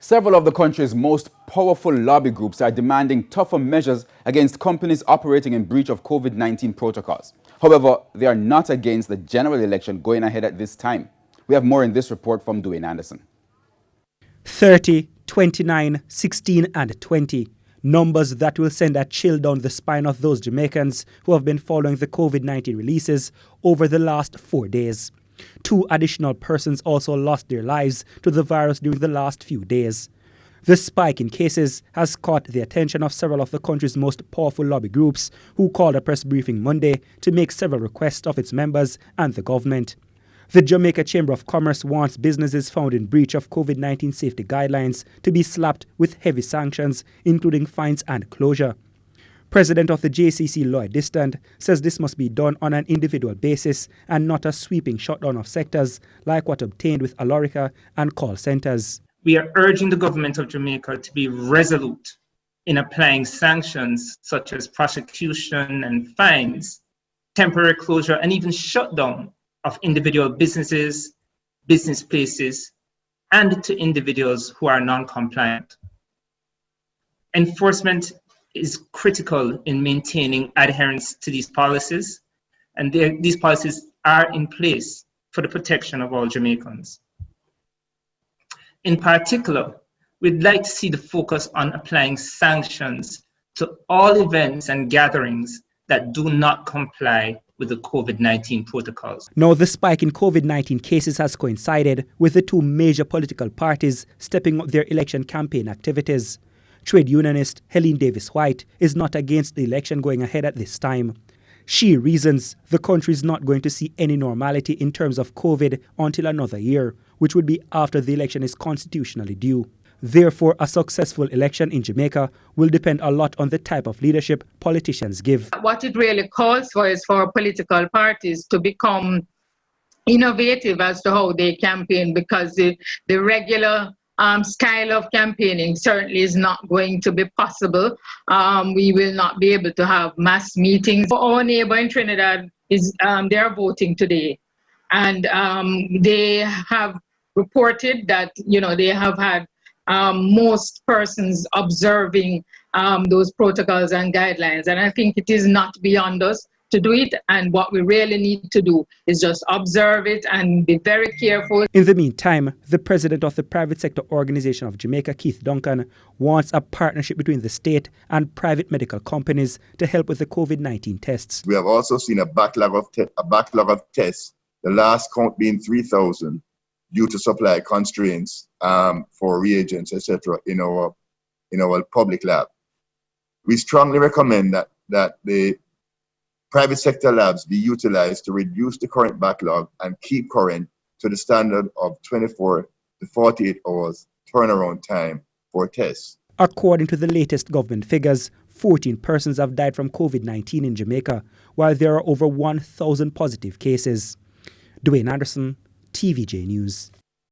Several of the country's most powerful lobby groups are demanding tougher measures against companies operating in breach of COVID-19 protocols. However, they are not against the general election going ahead at this time. We have more in this report from Dwayne Anderson. 30, 29, 16 and 20. Numbers that will send a chill down the spine of those Jamaicans who have been following the COVID-19 releases over the last 4 days. 2 additional persons also lost their lives to the virus during the last few days. The spike in cases has caught the attention of several of the country's most powerful lobby groups, who called a press briefing Monday to make several requests of its members and the government. The Jamaica Chamber of Commerce wants businesses found in breach of COVID-19 safety guidelines to be slapped with heavy sanctions, including fines and closure. President of the JCC, Lloyd Distant, says this must be done on an individual basis and not a sweeping shutdown of sectors like what obtained with Alorica and call centres. We are urging the government of Jamaica to be resolute in applying sanctions such as prosecution and fines, temporary closure, and even shutdown of individual businesses, business places, and to individuals who are non-compliant. Enforcement is critical in maintaining adherence to these policies, and these policies are in place for the protection of all Jamaicans. In particular, we'd like to see the focus on applying sanctions to all events and gatherings that do not comply with the COVID-19 protocols. Now, the spike in COVID-19 cases has coincided with the 2 major political parties stepping up their election campaign activities. Trade unionist Helene Davis-White is not against the election going ahead at this time. She reasons the country is not going to see any normality in terms of COVID until another year, which would be after the election is constitutionally due. Therefore, a successful election in Jamaica will depend a lot on the type of leadership politicians give. What it really calls for is for political parties to become innovative as to how they campaign, because the regular style of campaigning certainly is not going to be possible. We will not be able to have mass meetings. Our neighbor in Trinidad is they are voting today, and they have reported that they have had most persons observing those protocols and guidelines, and I think it is not beyond us to do it, and what we really need to do is just observe it and be very careful. In the meantime, the president of the private sector organization of Jamaica, Keith Duncan, wants a partnership between the state and private medical companies to help with the COVID-19 tests. We have also seen a backlog of tests, the last count being 3,000 due to supply constraints for reagents, etc. in our public lab. We strongly recommend that the private sector labs be utilized to reduce the current backlog and keep current to the standard of 24 to 48 hours turnaround time for tests. According to the latest government figures, 14 persons have died from COVID-19 in Jamaica, while there are over 1,000 positive cases. Dwayne Anderson, TVJ News.